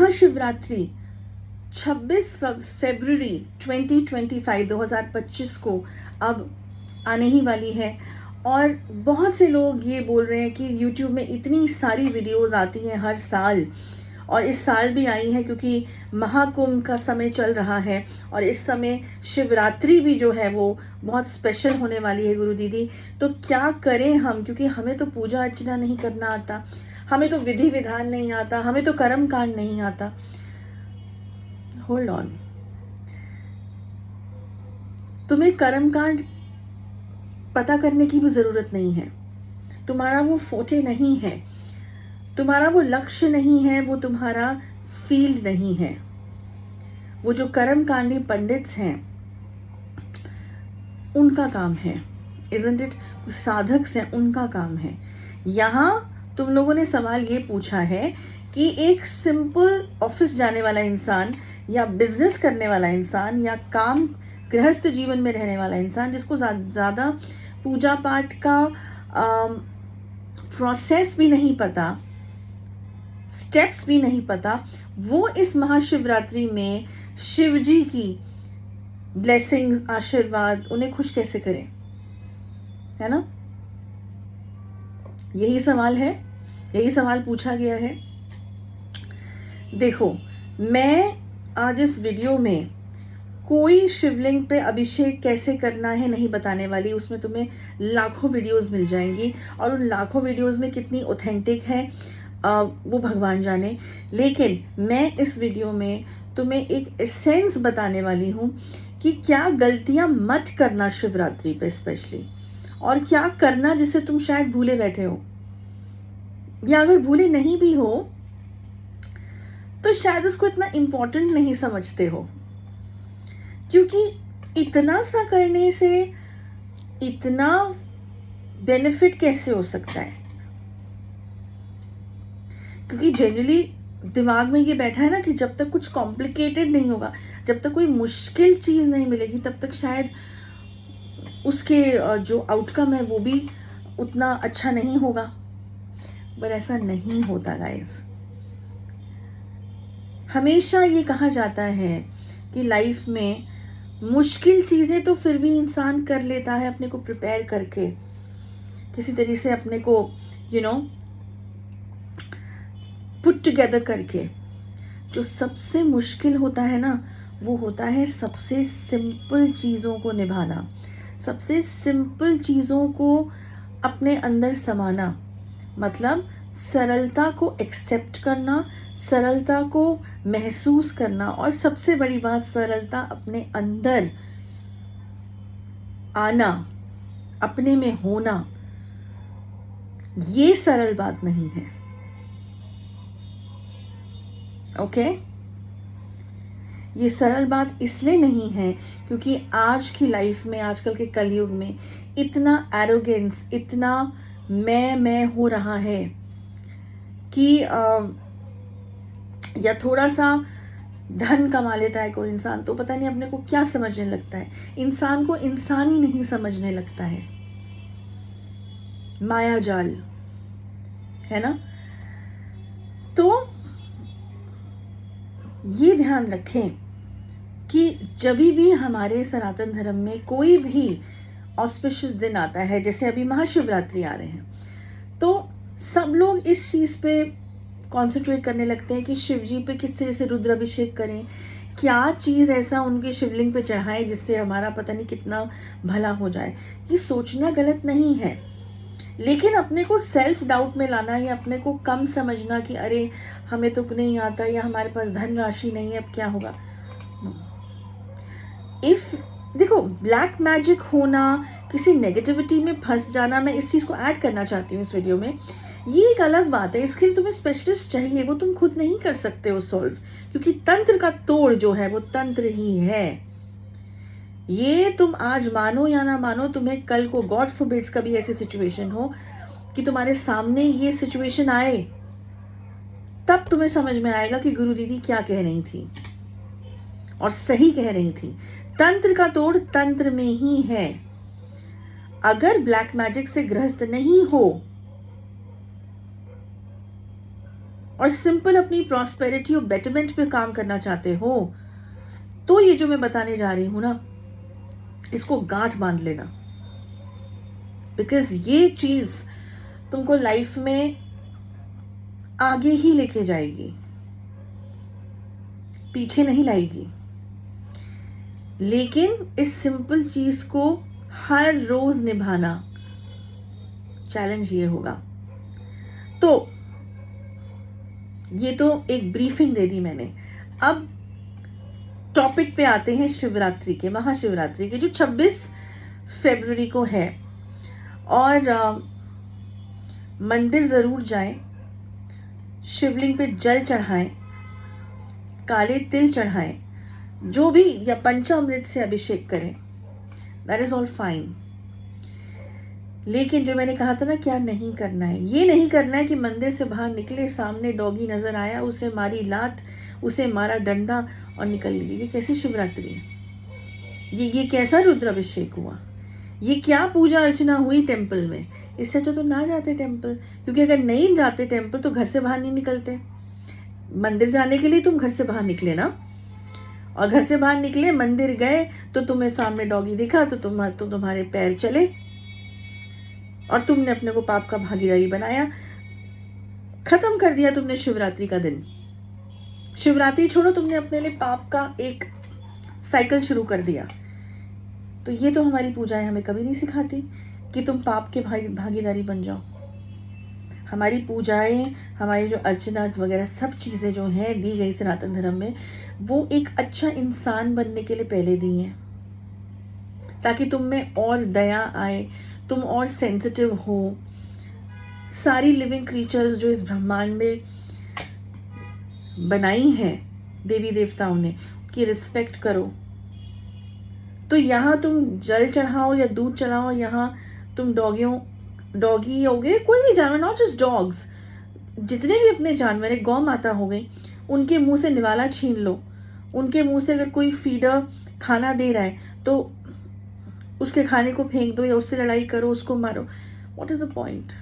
महाशिवरात्रि 26 फरवरी 2025 को अब आने ही वाली है। और बहुत से लोग ये बोल रहे हैं कि YouTube में इतनी सारी वीडियोस आती हैं हर साल, और इस साल भी आई है क्योंकि महाकुंभ का समय चल रहा है और इस समय शिवरात्रि भी जो है वो बहुत स्पेशल होने वाली है गुरु दीदी। तो क्या करें हम, क्योंकि हमें तो पूजा अर्चना नहीं करना आता, हमें तो विधि विधान नहीं आता, हमें तो कर्म कांड नहीं आता। होल्ड ऑन, तुम्हें कर्म कांड पता करने की भी जरूरत नहीं है, तुम्हारा वो फोटे नहीं है, तुम्हारा वो लक्ष्य नहीं है, वो तुम्हारा फील्ड नहीं है। वो जो कर्म कांडी पंडित्स हैं उनका काम है, इजंट इट? साधक हैं, उनका काम है। यहां तुम लोगों ने सवाल ये पूछा है कि एक सिंपल ऑफिस जाने वाला इंसान या बिजनेस करने वाला इंसान या काम गृहस्थ जीवन में रहने वाला इंसान जिसको ज्यादा पूजा पाठ का प्रोसेस भी नहीं पता, स्टेप्स भी नहीं पता, वो इस महाशिवरात्रि में शिव जी की ब्लेसिंग्स, आशीर्वाद उन्हें खुश कैसे करें, है ना? यही सवाल है, यही सवाल पूछा गया है। देखो, मैं आज इस वीडियो में कोई शिवलिंग पे अभिषेक कैसे करना है नहीं बताने वाली। उसमें तुम्हें लाखों वीडियोस मिल जाएंगी और उन लाखों वीडियोस में कितनी ऑथेंटिक है वो भगवान जाने। लेकिन मैं इस वीडियो में तुम्हें एक एसेंस बताने वाली हूँ कि क्या गलतियां मत करना शिवरात्रि पे स्पेशली, और क्या करना जिसे तुम शायद भूले बैठे हो, या अगर भूले नहीं भी हो तो शायद उसको इतना इंपॉर्टेंट नहीं समझते हो। क्योंकि इतना सा करने से इतना बेनिफिट कैसे हो सकता है? क्योंकि जनरली दिमाग में ये बैठा है ना कि जब तक कुछ कॉम्प्लिकेटेड नहीं होगा, जब तक कोई मुश्किल चीज नहीं मिलेगी, तब तक शायद उसके जो आउटकम है वो भी उतना अच्छा नहीं होगा। पर ऐसा नहीं होता गाइस। हमेशा ये कहा जाता है कि लाइफ में मुश्किल चीजें तो फिर भी इंसान कर लेता है, अपने को प्रिपेयर करके, किसी तरीके से अपने को पुट टुगेदर करके। जो सबसे मुश्किल होता है ना, वो होता है सबसे सिंपल चीजों को निभाना, सबसे सिंपल चीजों को अपने अंदर समाना। मतलब सरलता को एक्सेप्ट करना, सरलता को महसूस करना, और सबसे बड़ी बात सरलता अपने अंदर आना, अपने में होना। ये सरल बात नहीं है। ओके? ये सरल बात इसलिए नहीं है क्योंकि आज की लाइफ में, आजकल के कलयुग में इतना एरोगेंस, इतना मैं हो रहा है कि या थोड़ा सा धन कमा लेता है कोई इंसान तो पता नहीं अपने को क्या समझने लगता है, इंसान को इंसान ही नहीं समझने लगता है। माया जाल है ना? तो ये ध्यान रखें कि जब भी हमारे सनातन धर्म में कोई भी ऑस्पिशियस दिन आता है, जैसे अभी महाशिवरात्रि आ रहे हैं, तो सब लोग इस चीज पे कॉन्सेंट्रेट करने लगते हैं कि शिव जी पे किस तरह से रुद्राभिषेक करें, क्या चीज ऐसा उनके शिवलिंग पे चढ़ाएं जिससे हमारा पता नहीं कितना भला हो जाए। ये सोचना गलत नहीं है, लेकिन अपने को सेल्फ डाउट में लाना या अपने को कम समझना कि अरे हमें तो नहीं आता या हमारे पास धन राशि नहीं है, अब क्या होगा। इफ देखो, ब्लैक मैजिक होना, किसी नेगेटिविटी में फंस जाना, मैं इस चीज को ऐड करना चाहती हूँ इस वीडियो में, ये एक अलग बात है। इसके लिए तुम्हें स्पेशलिस्ट चाहिए, वो तुम खुद नहीं कर सकते हो सॉल्व, क्योंकि तंत्र का तोड़ जो है वो तंत्र ही है। ये तुम आज मानो या ना मानो, तुम्हें कल को गॉड फॉरबिड्स कभी ऐसी सिचुएशन हो कि तुम्हारे सामने ये सिचुएशन आए, तब तुम्हें समझ में आएगा कि गुरु दीदी क्या कह रही थी और सही कह रही थी। तंत्र का तोड़ तंत्र में ही है। अगर ब्लैक मैजिक से ग्रस्त नहीं हो और सिंपल अपनी प्रॉस्पेरिटी और बेटरमेंट पे काम करना चाहते हो, तो ये जो मैं बताने जा रही हूं ना, इसको गांठ बांध लेना, बिकॉज ये चीज तुमको लाइफ में आगे ही लेके जाएगी, पीछे नहीं लाएगी। लेकिन इस सिंपल चीज को हर रोज निभाना, चैलेंज ये होगा। तो ये तो एक ब्रीफिंग दे दी मैंने। अब टॉपिक पे आते हैं शिवरात्रि के, महाशिवरात्रि के, जो 26 फरवरी को है। और मंदिर जरूर जाएं, शिवलिंग पे जल चढ़ाएं, काले तिल चढ़ाएं, जो भी, या पंचामृत से अभिषेक करें, दैट इज ऑल फाइन। लेकिन जो मैंने कहा था ना, क्या नहीं करना है, ये नहीं करना है कि मंदिर से बाहर निकले, सामने डॉगी नजर आया, उसे मारी लात, उसे मारा डंडा और निकल लिए। ये कैसी शिवरात्रि है? ये कैसा रुद्राभिषेक हुआ? ये क्या पूजा अर्चना हुई टेम्पल में? इससे अच्छा तो ना जाते टेम्पल, क्योंकि अगर नहीं जाते टेम्पल तो घर से बाहर नहीं निकलते। मंदिर जाने के लिए तुम घर से बाहर निकले ना, और घर से बाहर निकले, मंदिर गए, तो तुम्हें सामने डॉगी दिखा तो तुम्हारे पैर चले और तुमने अपने को पाप का भागीदारी बनाया, खत्म कर दिया तुमने शिवरात्रि का दिन। शिवरात्रि छोड़ो, तुमने अपने लिए पाप का एक साइकिल शुरू कर दिया। तो ये तो हमारी पूजाएं हमें कभी नहीं सिखाती कि तुम पाप के भागीदारी बन जाओ। हमारी पूजाएं, हमारी जो अर्चना वगैरह सब चीजें जो हैं दी गई सनातन धर्म में, वो एक अच्छा इंसान बनने के लिए पहले दी हैं, ताकि तुम में और दया आए, तुम और सेंसिटिव हो। सारी लिविंग क्रीचर्स जो इस ब्रह्मांड में बनाई हैं देवी देवताओं ने, उनकी रिस्पेक्ट करो। तो यहाँ तुम जल चढ़ाओ या दूध चढ़ाओ, यहाँ तुम डॉगी हो गए, कोई भी जानवर, नॉट जस्ट डॉग्स, जितने भी अपने जानवर है, गौ माता हो गई, उनके मुंह से निवाला छीन लो। उनके मुंह से अगर कोई फीडर खाना दे रहा है तो उसके खाने को फेंक दो, या उससे लड़ाई करो, उसको मारो। What is the point?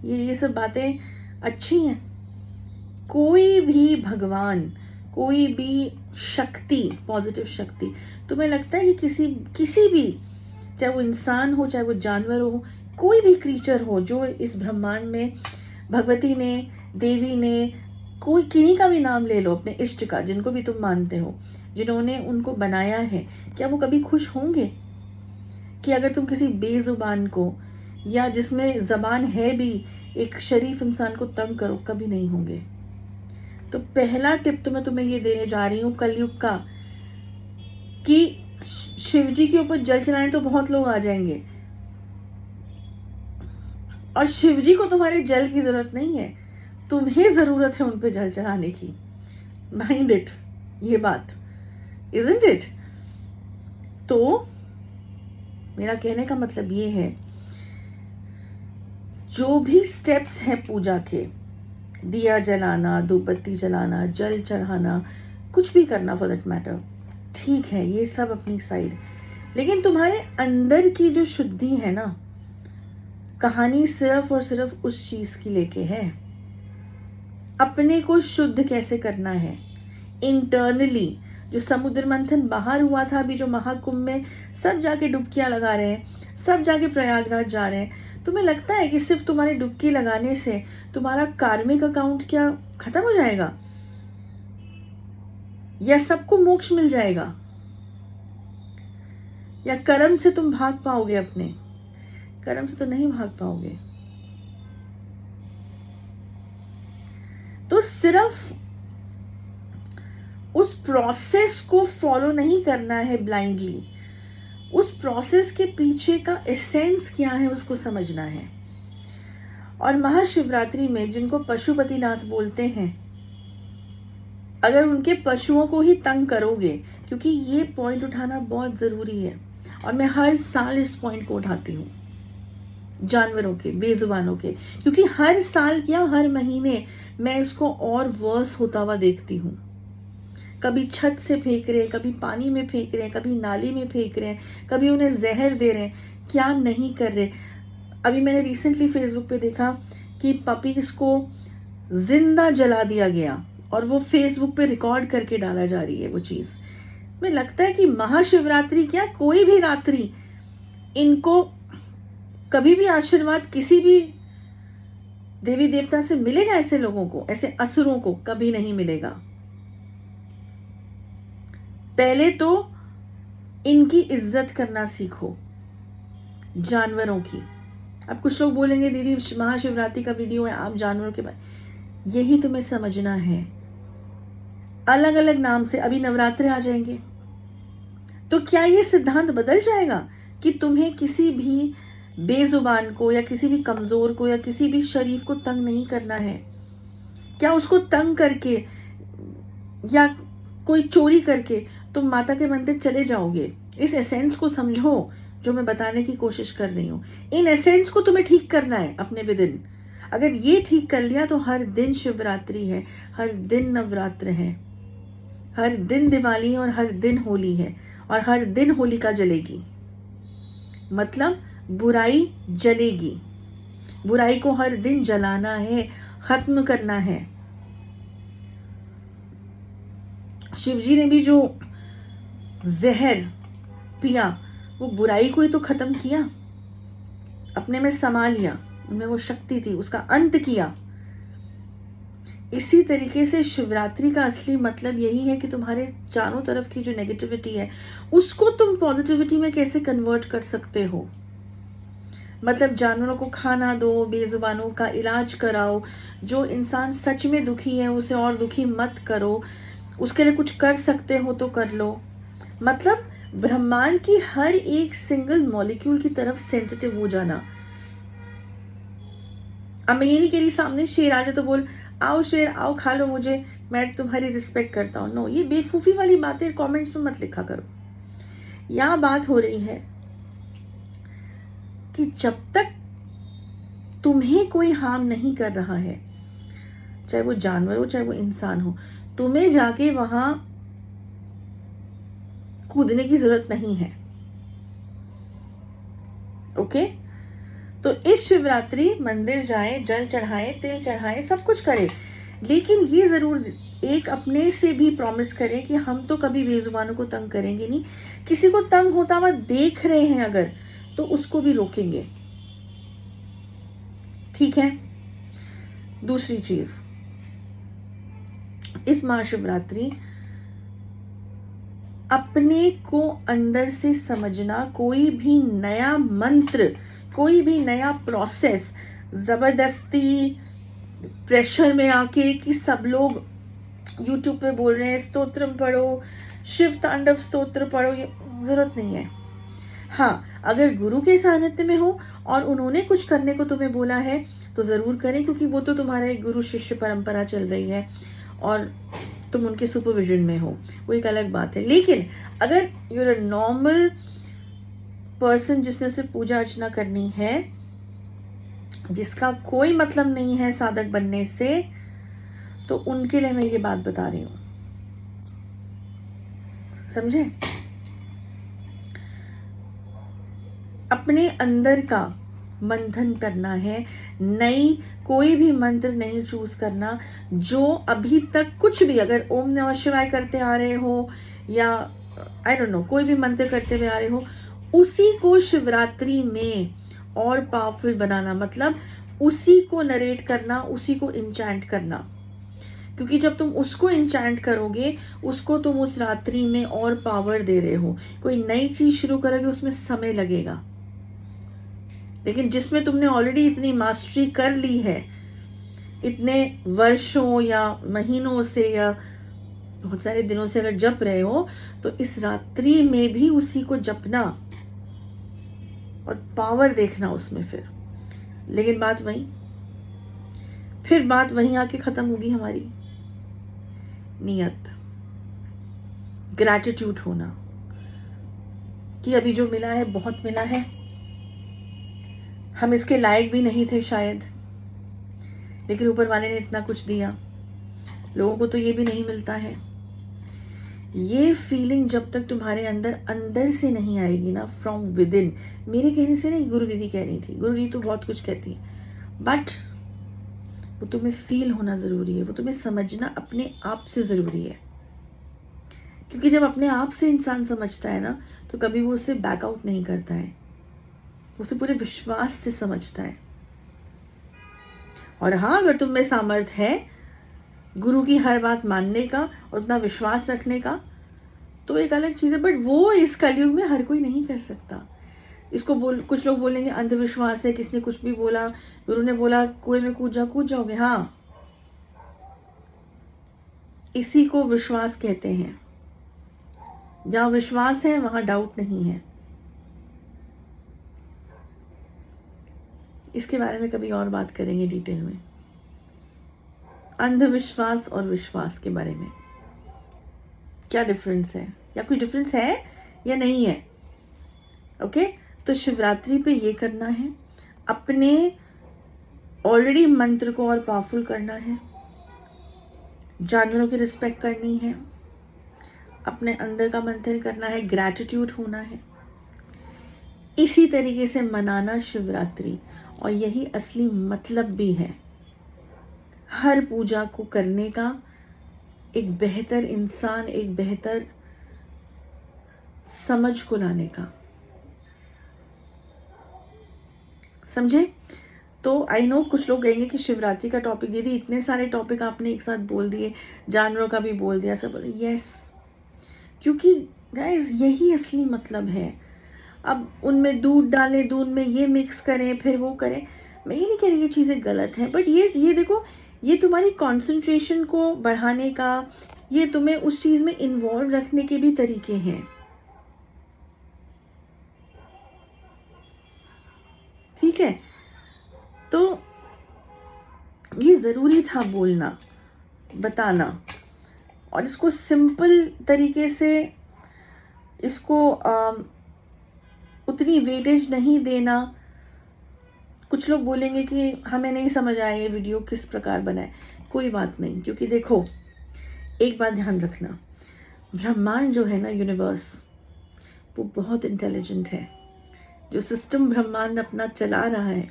ये सब बातें अच्छी हैं? कोई भी भगवान, कोई भी शक्ति, पॉजिटिव शक्ति, तुम्हें लगता है कि किसी भी, चाहे वो इंसान हो, चाहे वो जानवर हो, कोई भी क्रीचर हो जो इस ब्रह्मांड में, भगवती ने, देवी ने, कोई किन्हीं का भी नाम ले लो, अपने इष्ट का, जिनको भी तुम मानते हो, जिन्होंने उनको बनाया है, क्या वो कभी खुश होंगे? कि अगर तुम किसी बेजुबान को, या जिसमें जबान है भी, एक शरीफ इंसान को तंग करो, कभी नहीं होंगे। तो पहला टिप तो मैं तुम्हें ये देने जा रही हूँ कलयुग का, कि शिवजी के ऊपर जल चढ़ाने तो बहुत लोग आ जाएंगे, और शिवजी को तुम्हारे जल की जरूरत नहीं है, तुम्हें जरूरत है उन पे जल चढ़ाने की। माइंड इट, ये बात, इजंट इट? तो मेरा कहने का मतलब ये है, जो भी स्टेप्स हैं पूजा के, दिया जलाना, धूपबत्ती जलाना, जल चढ़ाना, कुछ भी करना फॉर दैट मैटर, ठीक है, ये सब अपनी साइड, लेकिन तुम्हारे अंदर की जो शुद्धि है ना, कहानी सिर्फ और सिर्फ उस चीज की लेके है। अपने को शुद्ध कैसे करना है इंटरनली। जो समुद्र मंथन बाहर हुआ था, अभी जो महाकुंभ में सब जाके डुबकियां लगा रहे हैं, सब जाके प्रयागराज जा रहे हैं, तुम्हें लगता है कि सिर्फ तुम्हारे डुबकी लगाने से तुम्हारा कार्मिक अकाउंट क्या खत्म हो जाएगा, या सबको मोक्ष मिल जाएगा, या कर्म से तुम भाग पाओगे? अपने कर्म से तो नहीं भाग पाओगे। तो सिर्फ उस प्रोसेस को फॉलो नहीं करना है ब्लाइंडली, उस प्रोसेस के पीछे का एसेंस क्या है उसको समझना है। और महाशिवरात्रि में जिनको पशुपतिनाथ बोलते हैं, अगर उनके पशुओं को ही तंग करोगे, क्योंकि ये पॉइंट उठाना बहुत जरूरी है, और मैं हर साल इस पॉइंट को उठाती हूँ, जानवरों के, बेजुबानों के, क्योंकि हर साल क्या हर महीने मैं इसको और वर्स होता हुआ देखती हूँ। कभी छत से फेंक रहे हैं, कभी पानी में फेंक रहे हैं, कभी नाली में फेंक रहे हैं, कभी उन्हें जहर दे रहे हैं, क्या नहीं कर रहे। अभी मैंने रिसेंटली फेसबुक पे देखा कि पपीज को जिंदा जला दिया गया और वो फेसबुक पे रिकॉर्ड करके डाला जा रही है वो चीज। मुझे लगता है कि महाशिवरात्रि क्या कोई भी रात्रि, इनको कभी भी आशीर्वाद किसी भी देवी देवता से मिलेगा? ऐसे लोगों को, ऐसे असुरों को कभी नहीं मिलेगा। पहले तो इनकी इज्जत करना सीखो, जानवरों की। अब कुछ लोग बोलेंगे दीदी महाशिवरात्रि का वीडियो है, आप जानवरों के बारे, यही तुम्हें समझना है। अलग अलग नाम से अभी नवरात्रे आ जाएंगे, तो क्या ये सिद्धांत बदल जाएगा कि तुम्हें किसी भी बेजुबान को या किसी भी कमजोर को या किसी भी शरीफ को तंग नहीं करना है? क्या उसको तंग करके या कोई चोरी करके तुम माता के मंदिर चले जाओगे? इस एसेंस को समझो जो मैं बताने की कोशिश कर रही हूँ। इन एसेंस को तुम्हें ठीक करना है अपने विदिन। अगर ये ठीक कर लिया तो हर दिन शिवरात्रि है, हर दिन नवरात्र है, हर दिन दिवाली और हर दिन होली है और हर दिन होलिका जलेगी। मतलब बुराई जलेगी, बुराई को हर दिन जलाना है, खत्म करना है। शिवजी ने भी जो जहर पिया वो बुराई को ही तो खत्म किया, अपने में समा लिया, उनमें वो शक्ति थी, उसका अंत किया। इसी तरीके से शिवरात्रि का असली मतलब यही है कि तुम्हारे चारों तरफ की जो नेगेटिविटी है उसको तुम पॉजिटिविटी में कैसे कन्वर्ट कर सकते हो। मतलब जानवरों को खाना दो, बेजुबानों का इलाज कराओ, जो इंसान सच में दुखी है उसे और दुखी मत करो, उसके लिए कुछ कर सकते हो तो कर लो। मतलब ब्रह्मांड की हर एक सिंगल मॉलिक्यूल की तरफ सेंसिटिव हो जाना। अब मैं ये नहीं कह रही सामने शेर आ जाए तो बोल आओ शेर आओ खा लो मुझे, मैं तुम्हारी रिस्पेक्ट करता हूं। नो, ये बेवकूफी वाली बातें कमेंट्स में मत लिखा करो। यह बात हो रही है कि जब तक तुम्हें कोई हार्म नहीं कर रहा है, चाहे वो जानवर हो चाहे वो इंसान हो, तुम्हें जाके वहां कूदने की जरूरत नहीं है। ओके? तो इस शिवरात्रि मंदिर जाए, जल चढ़ाए, तिल चढ़ाए, सब कुछ करे, लेकिन ये जरूर एक अपने से भी प्रॉमिस करें कि हम तो कभी बेजुबानों को तंग करेंगे नहीं। किसी को तंग होता हुआ देख रहे हैं अगर, तो उसको भी रोकेंगे। ठीक है? दूसरी चीज, इस महाशिवरात्रि अपने को अंदर से समझना। कोई भी नया मंत्र, कोई भी नया प्रोसेस जबरदस्ती प्रेशर में आके कि सब लोग यूट्यूब पे बोल रहे हैं स्तोत्र पढ़ो, शिव तांडव स्तोत्र पढ़ो, ये जरूरत नहीं है। हाँ, अगर गुरु के सानिध्य में हो और उन्होंने कुछ करने को तुम्हें बोला है तो जरूर करें, क्योंकि वो तो तुम्हारा एक गुरु शिष्य परंपरा चल रही है और तुम उनके सुपरविजन में हो, वो एक अलग बात है। लेकिन अगर यूर अ नॉर्मल पर्सन जिसने सिर्फ पूजा अर्चना करनी है, जिसका कोई मतलब नहीं है साधक बनने से, तो उनके लिए मैं ये बात बता रही हूं। समझे? अपने अंदर का मंथन करना है, नई कोई भी मंत्र नहीं चूज करना। जो अभी तक कुछ भी, अगर ओम नमः शिवाय करते आ रहे हो या आई डोंट नो कोई भी मंत्र करते हुए आ रहे हो, उसी को शिवरात्रि में और पावरफुल बनाना। मतलब उसी को नरेट करना, उसी को इंचैंट करना, क्योंकि जब तुम उसको इंचैंट करोगे उसको तुम उस रात्रि में और पावर दे रहे हो। कोई नई चीज शुरू करोगे उसमें समय लगेगा, लेकिन जिसमें तुमने ऑलरेडी इतनी मास्टरी कर ली है, इतने वर्षों या महीनों से या बहुत सारे दिनों से अगर जप रहे हो, तो इस रात्रि में भी उसी को जपना और पावर देखना उसमें। फिर लेकिन बात वहीं आके खत्म होगी हमारी। नियत, ग्रैटिट्यूड होना कि अभी जो मिला है बहुत मिला है, हम इसके लायक भी नहीं थे शायद, लेकिन ऊपर वाले ने इतना कुछ दिया। लोगों को तो ये भी नहीं मिलता है। ये फीलिंग जब तक तुम्हारे अंदर से नहीं आएगी ना, फ्रॉम विद इन, मेरे कहने से नहीं, गुरु दीदी कह रही थी, गुरु दीदी तो बहुत कुछ कहती है, बट वो तुम्हें फील होना ज़रूरी है, वो तुम्हें समझना अपने आप से ज़रूरी है। क्योंकि जब अपने आप से इंसान समझता है ना, तो कभी वो उसे बैकआउट नहीं करता है, वो उसे पूरे विश्वास से समझता है। और हाँ, अगर तुम में सामर्थ्य है गुरु की हर बात मानने का और उतना विश्वास रखने का, तो एक अलग चीज़ है, बट वो इस कलयुग में हर कोई नहीं कर सकता। इसको कुछ लोग बोलेंगे अंधविश्वास है, किसने कुछ भी बोला, गुरु ने बोला कुएं में कूद जाओगे। हाँ, इसी को विश्वास कहते हैं। जहाँ विश्वास है वहां डाउट नहीं है। इसके बारे में कभी और बात करेंगे डिटेल में, अंधविश्वास और विश्वास के बारे में क्या डिफरेंस है, या कोई डिफरेंस है या नहीं है। ओके, तो शिवरात्रि पे ये करना है, अपने ऑलरेडी मंत्र को और पावरफुल करना है, जानवरों की रिस्पेक्ट करनी है, अपने अंदर का मंथन करना है, ग्रैटिट्यूड होना है, इसी तरीके से मनाना शिवरात्रि। और यही असली मतलब भी है हर पूजा को करने का, एक बेहतर इंसान, एक बेहतर समझ को लाने का। समझे? तो आई नो कुछ लोग कहेंगे कि शिवरात्रि का टॉपिक दीदी इतने सारे टॉपिक आपने एक साथ बोल दिए, जानवरों का भी बोल दिया, सब। यस, क्योंकि गाइस यही असली मतलब है। अब उनमें दूध डालें, दूध में ये मिक्स करें, फिर वो करें, मैं ये नहीं कह रही ये चीज़ें गलत हैं, बट ये देखो, ये तुम्हारी कंसंट्रेशन को बढ़ाने का, ये तुम्हें उस चीज़ में इन्वॉल्व रखने के भी तरीके हैं। ठीक है, तो ये ज़रूरी था बोलना, बताना, और इसको सिंपल तरीके से, इसको उतनी वेटेज नहीं देना। कुछ लोग बोलेंगे कि हमें नहीं समझ आया ये वीडियो किस प्रकार बना है। कोई बात नहीं, क्योंकि देखो एक बात ध्यान रखना, ब्रह्मांड जो है ना, यूनिवर्स, वो बहुत इंटेलिजेंट है। जो सिस्टम ब्रह्मांड अपना चला रहा है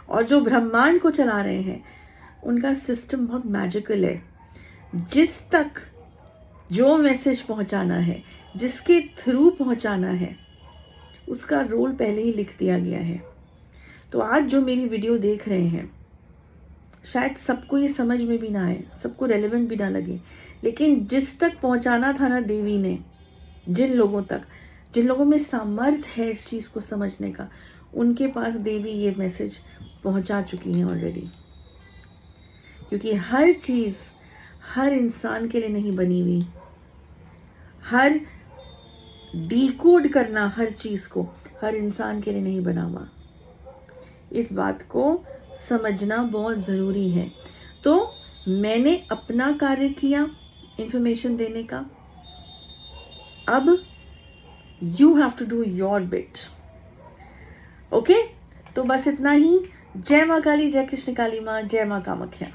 और जो ब्रह्मांड को चला रहे हैं, उनका सिस्टम बहुत मैजिकल है। जिस तक जो मैसेज पहुंचाना है, जिसके थ्रू पहुंचाना है, उसका रोल पहले ही लिख दिया गया है। तो आज जो मेरी वीडियो देख रहे हैं, शायद सबको ये समझ में भी ना आए, सबको रेलेवेंट भी ना लगे, लेकिन जिस तक पहुंचाना था ना देवी ने, जिन लोगों में सामर्थ्य है इस चीज़ को समझने का, उनके पास देवी ये मैसेज पहुंचा चुकी हैं ऑलरेडी। क्योंकि हर चीज़ हर इंसान के लिए नहीं बनी हुई, हर डिकोड करना हर चीज़ को हर इंसान के लिए नहीं बना हुआ। इस बात को समझना बहुत ज़रूरी है। तो मैंने अपना कार्य किया इंफॉर्मेशन देने का, अब you have to do your bit. Okay, तो बस इतना ही। जय माँ काली, जय कृष्ण काली माँ, जय माँ कामाख्या।